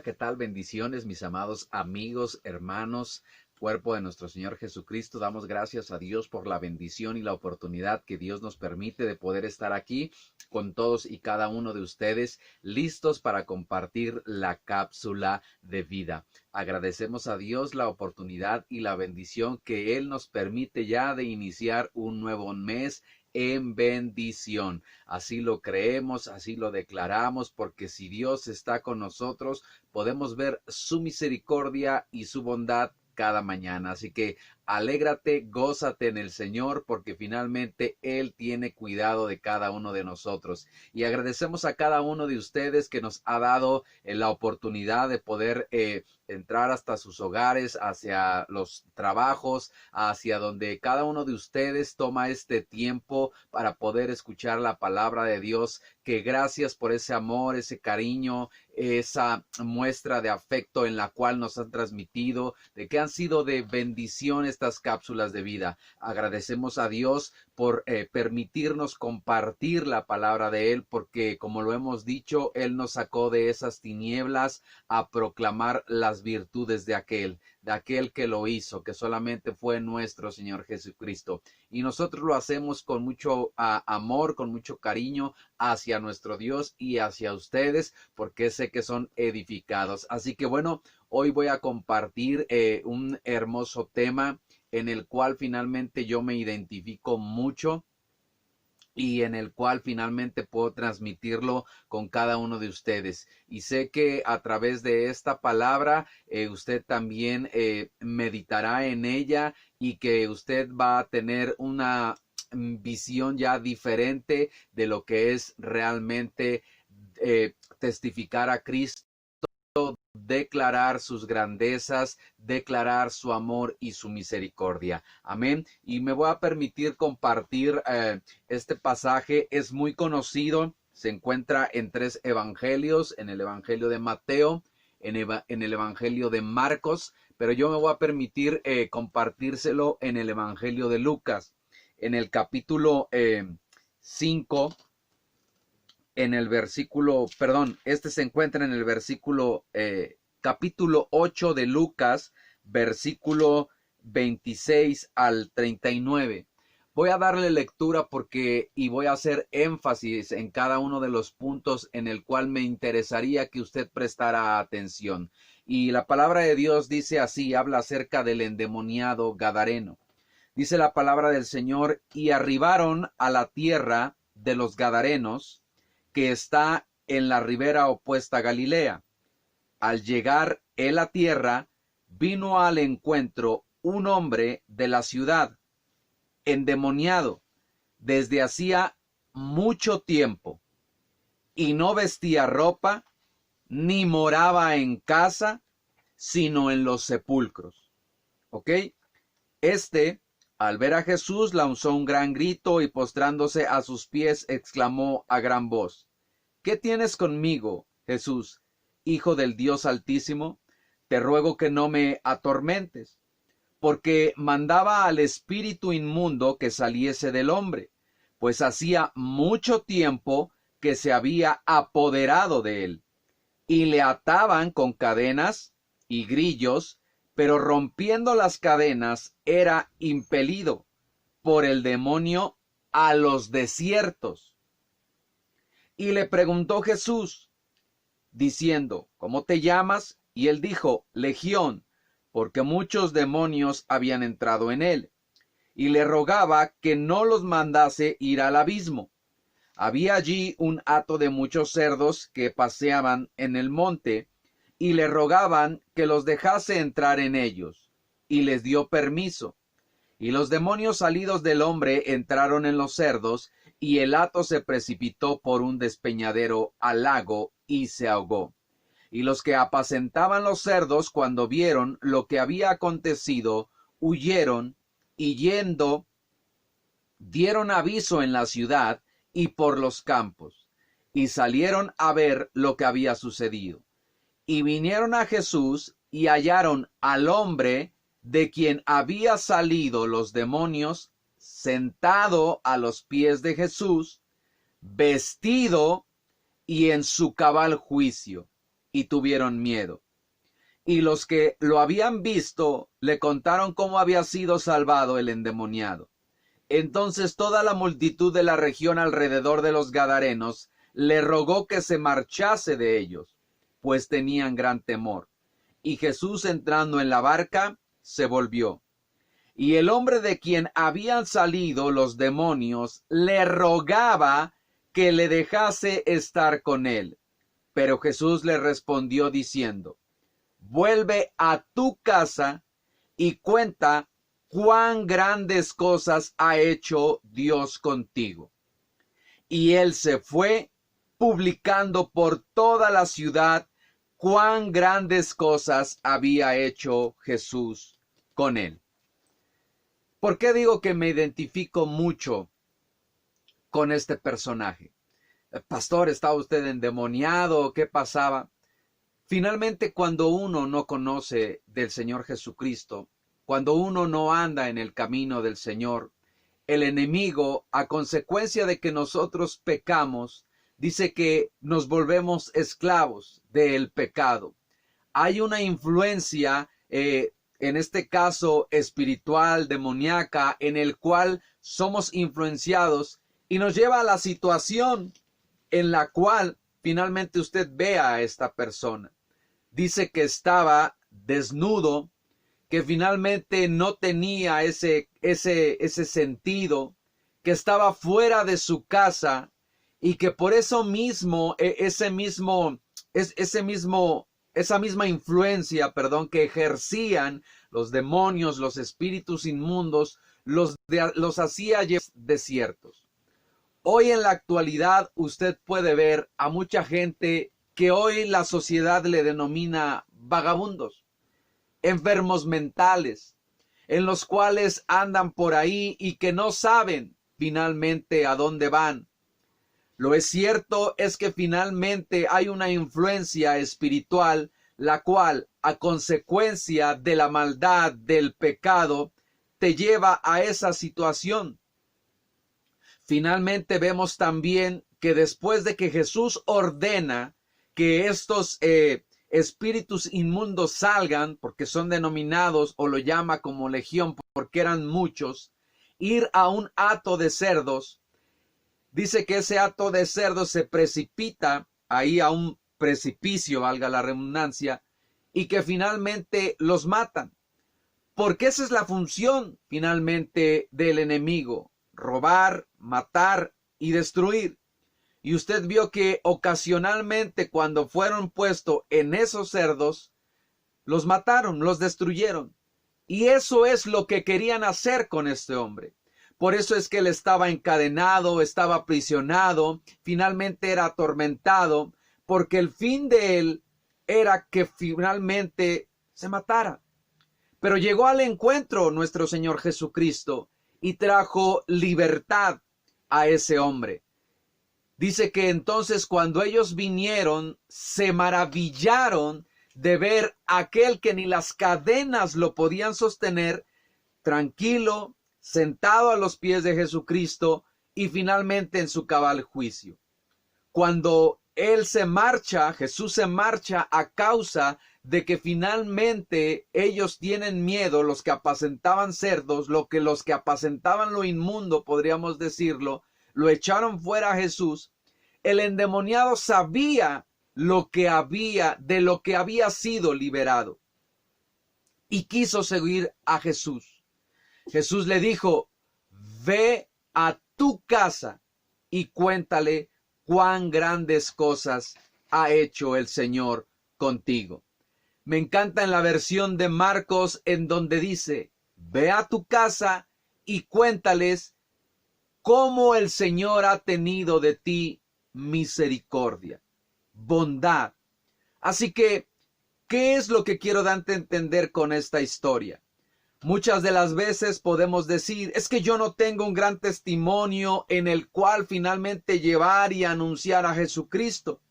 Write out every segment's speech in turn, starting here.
¿qué tal? Bendiciones, mis amados amigos, hermanos, cuerpo de nuestro Señor Jesucristo. Damos gracias a Dios por la bendición y la oportunidad que Dios nos permite de poder estar aquí con todos y cada uno de ustedes, listos para compartir la cápsula de vida. Agradecemos a Dios la oportunidad y la bendición que Él nos permite ya de iniciar un nuevo mes en bendición. Así lo creemos, así lo declaramos, porque si Dios está con nosotros, podemos ver su misericordia y su bondad cada mañana. Así que alégrate, gózate en el Señor, porque finalmente Él tiene cuidado de cada uno de nosotros. Y agradecemos a cada uno de ustedes que nos ha dado la oportunidad de poder entrar hasta sus hogares, hacia los trabajos, hacia donde cada uno de ustedes toma este tiempo para poder escuchar la palabra de Dios. Que gracias por ese amor, ese cariño, esa muestra de afecto en la cual nos han transmitido, de que han sido de bendición estas cápsulas de vida. Agradecemos a Dios por permitirnos compartir la palabra de Él, porque como lo hemos dicho, Él nos sacó de esas tinieblas a proclamar las virtudes de aquel que lo hizo, que solamente fue nuestro Señor Jesucristo. Y nosotros lo hacemos con mucho amor, con mucho cariño hacia nuestro Dios y hacia ustedes, porque sé que son edificados. Así que bueno, hoy voy a compartir un hermoso tema en el cual finalmente yo me identifico mucho y en el cual finalmente puedo transmitirlo con cada uno de ustedes. Y sé que a través de esta palabra usted también meditará en ella y que usted va a tener una visión ya diferente de lo que es realmente testificar a Cristo, declarar sus grandezas, declarar su amor y su misericordia. Amén. Y me voy a permitir compartir este pasaje. Es muy conocido. Se encuentra en 3 evangelios, en el evangelio de Mateo, en el evangelio de Marcos, pero yo me voy a permitir compartírselo en el evangelio de Lucas, en el capítulo 5, en el versículo, este se encuentra en el versículo, capítulo 8 de Lucas, versículo 26 al 39. Voy a darle lectura y voy a hacer énfasis en cada uno de los puntos en el cual me interesaría que usted prestara atención. Y la palabra de Dios dice así, habla acerca del endemoniado gadareno. Dice la palabra del Señor, y arribaron a la tierra de los gadarenos, que está en la ribera opuesta a Galilea. Al llegar él a tierra, vino al encuentro un hombre de la ciudad, endemoniado, desde hacía mucho tiempo, y no vestía ropa, ni moraba en casa, sino en los sepulcros. ¿Ok? Al ver a Jesús, lanzó un gran grito y postrándose a sus pies, exclamó a gran voz: ¿Qué tienes conmigo, Jesús, Hijo del Dios Altísimo? Te ruego que no me atormentes, porque mandaba al espíritu inmundo que saliese del hombre, pues hacía mucho tiempo que se había apoderado de él, y le ataban con cadenas y grillos, pero rompiendo las cadenas era impelido por el demonio a los desiertos. Y le preguntó Jesús, diciendo, ¿cómo te llamas? Y él dijo, Legión, porque muchos demonios habían entrado en él. Y le rogaba que no los mandase ir al abismo. Había allí un hato de muchos cerdos que paseaban en el monte, y le rogaban que los dejase entrar en ellos. Y les dio permiso. Y los demonios salidos del hombre entraron en los cerdos, y el hato se precipitó por un despeñadero al lago y se ahogó. Y los que apacentaban los cerdos, cuando vieron lo que había acontecido, huyeron, y yendo, dieron aviso en la ciudad y por los campos, y salieron a ver lo que había sucedido. Y vinieron a Jesús y hallaron al hombre de quien había salido los demonios, sentado a los pies de Jesús, vestido y en su cabal juicio, y tuvieron miedo. Y los que lo habían visto le contaron cómo había sido salvado el endemoniado. Entonces toda la multitud de la región alrededor de los Gadarenos le rogó que se marchase de ellos, pues tenían gran temor. Y Jesús, entrando en la barca, se volvió. Y el hombre de quien habían salido los demonios le rogaba que le dejase estar con él. Pero Jesús le respondió diciendo: vuelve a tu casa y cuenta cuán grandes cosas ha hecho Dios contigo. Y él se fue publicando por toda la ciudad cuán grandes cosas había hecho Jesús con él. ¿Por qué digo que me identifico mucho con este personaje? Pastor, ¿estaba usted endemoniado? ¿Qué pasaba? Finalmente, cuando uno no conoce del Señor Jesucristo, cuando uno no anda en el camino del Señor, el enemigo, a consecuencia de que nosotros pecamos, dice que nos volvemos esclavos del pecado. Hay una influencia, en este caso espiritual, demoníaca, en el cual somos influenciados y nos lleva a la situación en la cual finalmente usted ve a esta persona. Dice que estaba desnudo, que finalmente no tenía ese sentido, que estaba fuera de su casa y que por eso mismo, esa misma influencia, que ejercían los demonios, los espíritus inmundos, los hacía desiertos. Hoy en la actualidad usted puede ver a mucha gente que hoy la sociedad le denomina vagabundos, enfermos mentales, en los cuales andan por ahí y que no saben finalmente a dónde van. Lo es cierto es que finalmente hay una influencia espiritual, la cual, a consecuencia de la maldad, del pecado, te lleva a esa situación. Finalmente vemos también que después de que Jesús ordena que estos espíritus inmundos salgan, porque son denominados, o lo llama como legión, porque eran muchos, ir a un hato de cerdos, dice que ese hato de cerdos se precipita ahí a un precipicio, valga la redundancia, y que finalmente los matan. Porque esa es la función finalmente del enemigo: robar, matar y destruir. Y usted vio que ocasionalmente cuando fueron puestos en esos cerdos, los mataron, los destruyeron. Y eso es lo que querían hacer con este hombre. Por eso es que él estaba encadenado, estaba aprisionado, finalmente era atormentado, porque el fin de él era que finalmente se matara. Pero llegó al encuentro nuestro Señor Jesucristo y trajo libertad a ese hombre. Dice que entonces cuando ellos vinieron, se maravillaron de ver a aquel que ni las cadenas lo podían sostener, tranquilo, sentado a los pies de Jesucristo y finalmente en su cabal juicio. Cuando él se marcha, Jesús se marcha a causa de que finalmente ellos tienen miedo, los que apacentaban cerdos, los que apacentaban lo inmundo, podríamos decirlo, lo echaron fuera a Jesús. El endemoniado sabía de lo que había sido liberado y quiso seguir a Jesús. Jesús le dijo: ve a tu casa y cuéntale cuán grandes cosas ha hecho el Señor contigo. Me encanta en la versión de Marcos en donde dice: ve a tu casa y cuéntales cómo el Señor ha tenido de ti misericordia, bondad. Así que, ¿qué es lo que quiero darte a entender con esta historia? Muchas de las veces podemos decir: es que yo no tengo un gran testimonio en el cual finalmente llevar y anunciar a Jesucristo.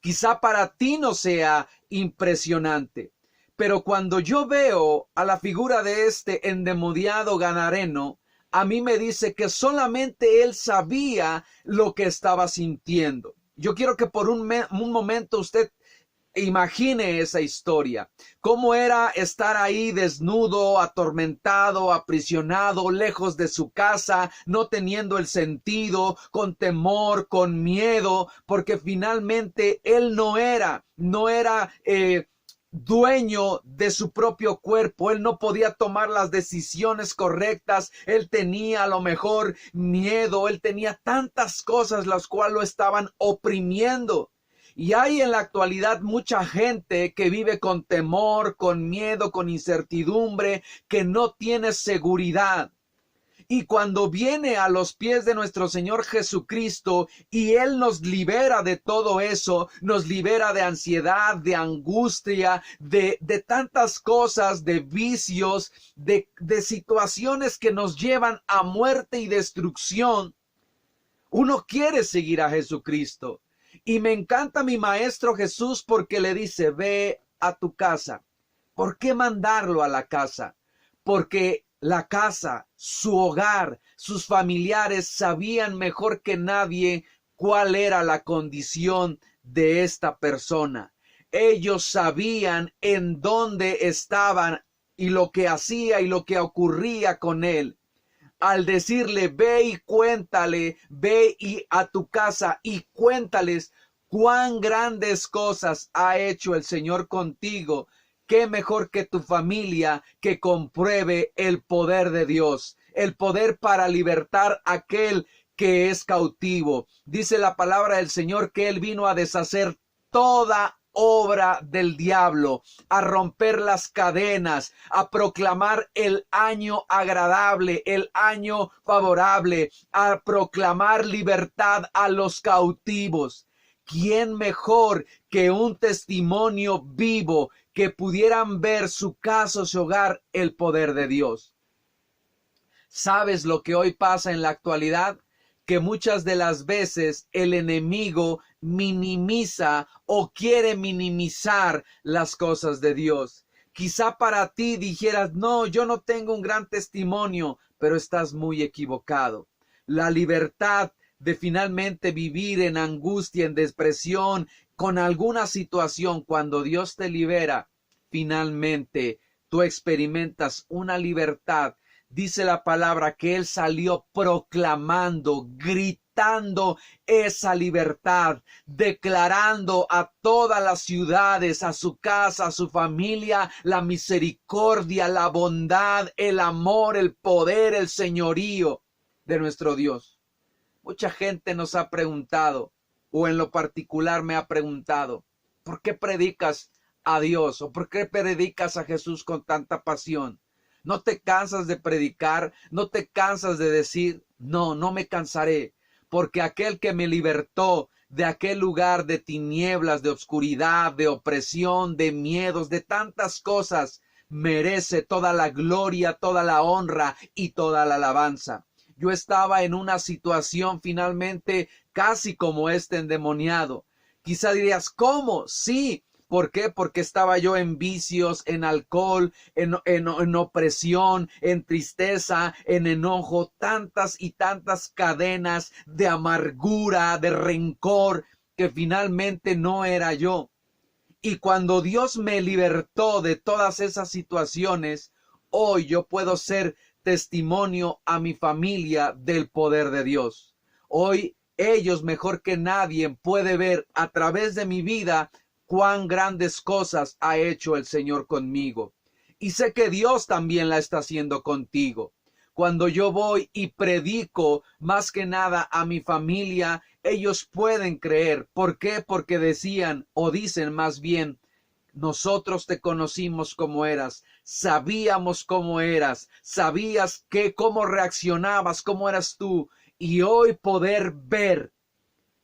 Quizá para ti no sea impresionante, pero cuando yo veo a la figura de este endemoniado gadareno, a mí me dice que solamente él sabía lo que estaba sintiendo. Yo quiero que por un momento usted Imagine esa historia. ¿Cómo era estar ahí desnudo, atormentado, aprisionado, lejos de su casa, no teniendo el sentido, con temor, con miedo, porque finalmente él no era dueño de su propio cuerpo? Él no podía tomar las decisiones correctas. Él tenía a lo mejor miedo. Él tenía tantas cosas las cuales lo estaban oprimiendo. Y hay en la actualidad mucha gente que vive con temor, con miedo, con incertidumbre, que no tiene seguridad. Y cuando viene a los pies de nuestro Señor Jesucristo y Él nos libera de todo eso, nos libera de ansiedad, de angustia, de tantas cosas, de vicios, de situaciones que nos llevan a muerte y destrucción, uno quiere seguir a Jesucristo. Y me encanta mi Maestro Jesús porque le dice, ve a tu casa. ¿Por qué mandarlo a la casa? Porque la casa, su hogar, sus familiares sabían mejor que nadie cuál era la condición de esta persona. Ellos sabían en dónde estaban y lo que hacía y lo que ocurría con él. Al decirle, ve y cuéntale, ve y a tu casa y cuéntales cuán grandes cosas ha hecho el Señor contigo. Qué mejor que tu familia que compruebe el poder de Dios, el poder para libertar a aquel que es cautivo. Dice la palabra del Señor que Él vino a deshacer toda obra del diablo, a romper las cadenas, a proclamar el año agradable, el año favorable, a proclamar libertad a los cautivos. ¿Quién mejor que un testimonio vivo que pudieran ver su casa, su hogar, el poder de Dios? ¿Sabes lo que hoy pasa en la actualidad? Que muchas de las veces el enemigo minimiza o quiere minimizar las cosas de Dios. Quizá para ti dijeras, no, yo no tengo un gran testimonio, pero estás muy equivocado. La libertad de finalmente vivir en angustia, en depresión, con alguna situación, cuando Dios te libera, finalmente tú experimentas una libertad. Dice la palabra que Él salió proclamando, gritando esa libertad, declarando a todas las ciudades, a su casa, a su familia, la misericordia, la bondad, el amor, el poder, el señorío de nuestro Dios. Mucha gente nos ha preguntado, o en lo particular me ha preguntado, ¿por qué predicas a Dios? ¿O por qué predicas a Jesús con tanta pasión? ¿No te cansas de predicar? ¿No te cansas de decir, no, no me cansaré? Porque aquel que me libertó de aquel lugar de tinieblas, de oscuridad, de opresión, de miedos, de tantas cosas, merece toda la gloria, toda la honra y toda la alabanza. Yo estaba en una situación finalmente casi como este endemoniado. Quizá dirías, ¿cómo? Sí. ¿Por qué? Porque estaba yo en vicios, en alcohol, en opresión, en tristeza, en enojo, tantas y tantas cadenas de amargura, de rencor, que finalmente no era yo. Y cuando Dios me libertó de todas esas situaciones, hoy yo puedo ser testimonio a mi familia del poder de Dios. Hoy ellos mejor que nadie puede ver a través de mi vida cuán grandes cosas ha hecho el Señor conmigo. Y sé que Dios también la está haciendo contigo. Cuando yo voy y predico más que nada a mi familia, ellos pueden creer. ¿Por qué? Porque decían o dicen más bien, nosotros te conocimos como eras, sabíamos cómo eras, sabías cómo reaccionabas, cómo eras tú. Y hoy poder ver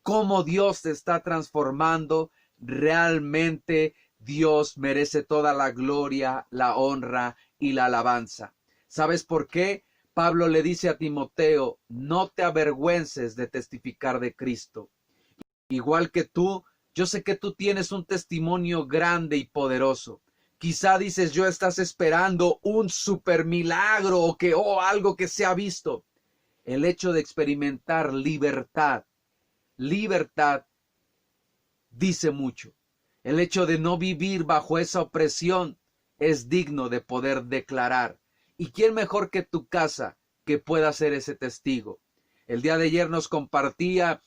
cómo Dios te está transformando, realmente Dios merece toda la gloria, la honra y la alabanza. ¿Sabes por qué? Pablo le dice a Timoteo, no te avergüences de testificar de Cristo. Igual que tú, yo sé que tú tienes un testimonio grande y poderoso. Quizá dices, yo estás esperando un super milagro o algo que se ha visto. El hecho de experimentar libertad dice mucho. El hecho de no vivir bajo esa opresión es digno de poder declarar. ¿Y quién mejor que tu casa que pueda ser ese testigo? El día de ayer nos compartía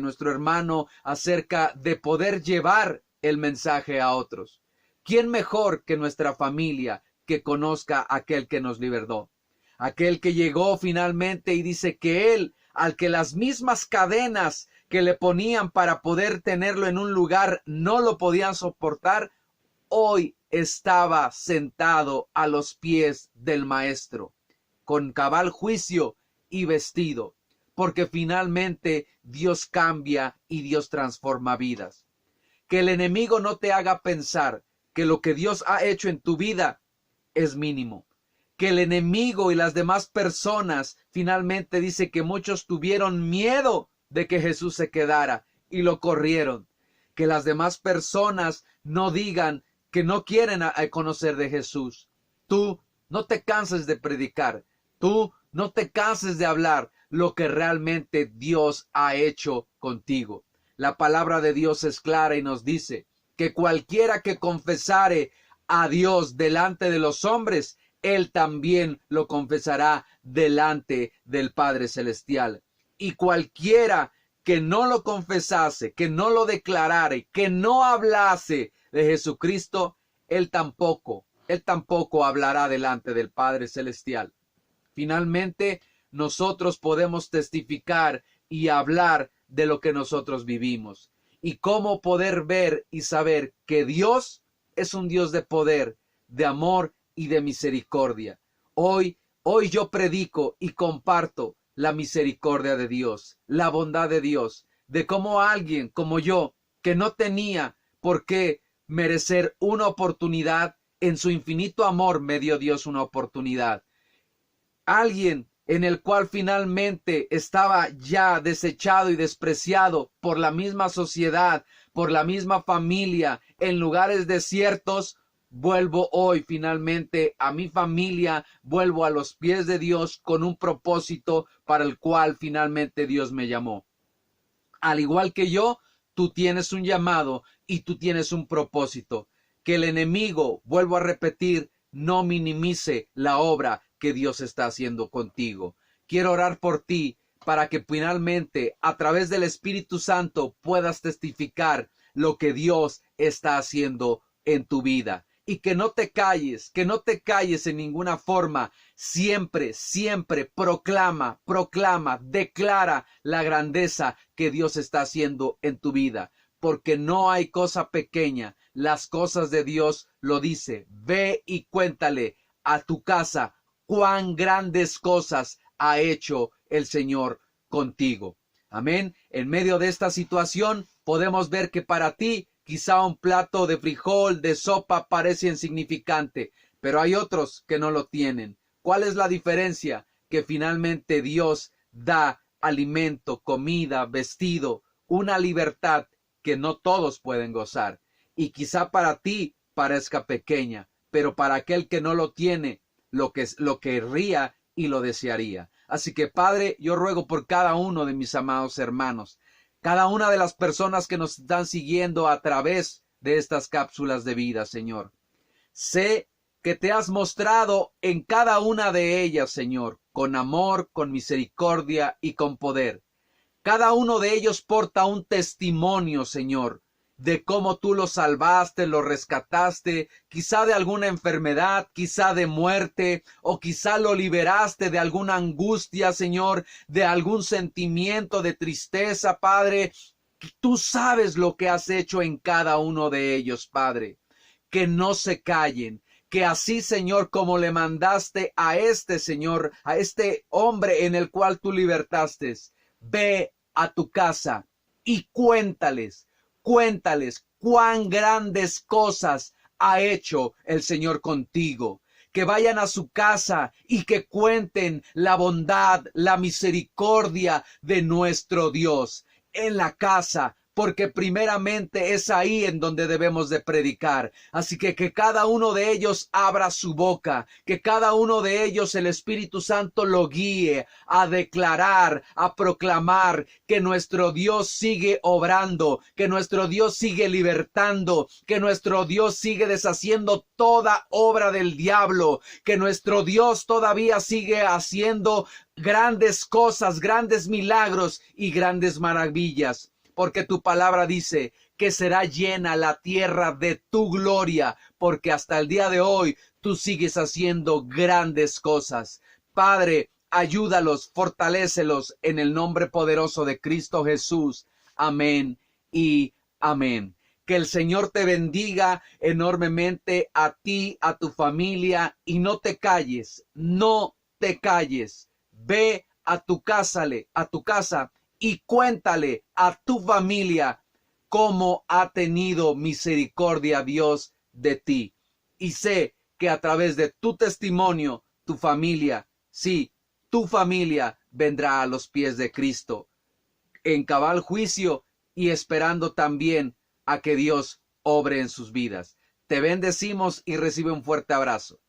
nuestro hermano acerca de poder llevar el mensaje a otros. ¿Quién mejor que nuestra familia que conozca a aquel que nos libertó? Aquel que llegó finalmente y dice que él, al que las mismas cadenas que le ponían para poder tenerlo en un lugar no lo podían soportar, hoy estaba sentado a los pies del Maestro, con cabal juicio y vestido, porque finalmente Dios cambia y Dios transforma vidas. Que el enemigo no te haga pensar que lo que Dios ha hecho en tu vida es mínimo. Que el enemigo y las demás personas finalmente dice que muchos tuvieron miedo de que Jesús se quedara y lo corrieron. Que las demás personas no digan que no quieren conocer de Jesús. Tú no te canses de predicar. Tú no te canses de hablar lo que realmente Dios ha hecho contigo. La palabra de Dios es clara y nos dice que cualquiera que confesare a Dios delante de los hombres, Él también lo confesará delante del Padre Celestial. Y cualquiera que no lo confesase, que no lo declarare, que no hablase de Jesucristo, Él tampoco hablará delante del Padre Celestial. Finalmente, nosotros podemos testificar y hablar de lo que nosotros vivimos. Y cómo poder ver y saber que Dios es un Dios de poder, de amor y de misericordia. Hoy yo predico y comparto la misericordia de Dios, la bondad de Dios, de cómo alguien como yo, que no tenía por qué merecer una oportunidad, en su infinito amor me dio Dios una oportunidad. Alguien en el cual finalmente estaba ya desechado y despreciado por la misma sociedad, por la misma familia, en lugares desiertos, vuelvo hoy finalmente a mi familia, vuelvo a los pies de Dios con un propósito para el cual finalmente Dios me llamó. Al igual que yo, tú tienes un llamado y tú tienes un propósito. Que el enemigo, vuelvo a repetir, no minimice la obra que Dios está haciendo contigo. Quiero orar por ti para que finalmente a través del Espíritu Santo puedas testificar lo que Dios está haciendo en tu vida. Y que no te calles en ninguna forma. Siempre proclama, declara la grandeza que Dios está haciendo en tu vida. Porque no hay cosa pequeña. Las cosas de Dios lo dice. Ve y cuéntale a tu casa cuán grandes cosas ha hecho el Señor contigo. Amén. En medio de esta situación podemos ver que para ti quizá un plato de frijol, de sopa parece insignificante, pero hay otros que no lo tienen. ¿Cuál es la diferencia? Que finalmente Dios da alimento, comida, vestido, una libertad que no todos pueden gozar. Y quizá para ti parezca pequeña, pero para aquel que no lo tiene, lo querría y lo desearía. Así que, Padre, yo ruego por cada uno de mis amados hermanos, cada una de las personas que nos están siguiendo a través de estas cápsulas de vida, Señor. Sé que te has mostrado en cada una de ellas, Señor, con amor, con misericordia y con poder. Cada uno de ellos porta un testimonio, Señor, de cómo tú lo salvaste, lo rescataste, quizá de alguna enfermedad, quizá de muerte, o quizá lo liberaste de alguna angustia, Señor, de algún sentimiento de tristeza, Padre. Tú sabes lo que has hecho en cada uno de ellos, Padre. Que no se callen, que así, Señor, como le mandaste a este Señor, a este hombre en el cual tú libertaste, ve a tu casa y cuéntales cuán grandes cosas ha hecho el Señor contigo. Que vayan a su casa y que cuenten la bondad, la misericordia de nuestro Dios. En la casa porque primeramente es ahí en donde debemos de predicar. Así que cada uno de ellos abra su boca, que cada uno de ellos el Espíritu Santo lo guíe a declarar, a proclamar que nuestro Dios sigue obrando, que nuestro Dios sigue libertando, que nuestro Dios sigue deshaciendo toda obra del diablo, que nuestro Dios todavía sigue haciendo grandes cosas, grandes milagros y grandes maravillas. Porque tu palabra dice que será llena la tierra de tu gloria, porque hasta el día de hoy tú sigues haciendo grandes cosas. Padre, ayúdalos, fortalécelos en el nombre poderoso de Cristo Jesús. Amén y amén. Que el Señor te bendiga enormemente a ti, a tu familia, y no te calles, no te calles. Ve a tu casa y cuéntale a tu familia cómo ha tenido misericordia Dios de ti. Y sé que a través de tu testimonio, tu familia, sí, tu familia vendrá a los pies de Cristo en cabal juicio y esperando también a que Dios obre en sus vidas. Te bendecimos y recibe un fuerte abrazo.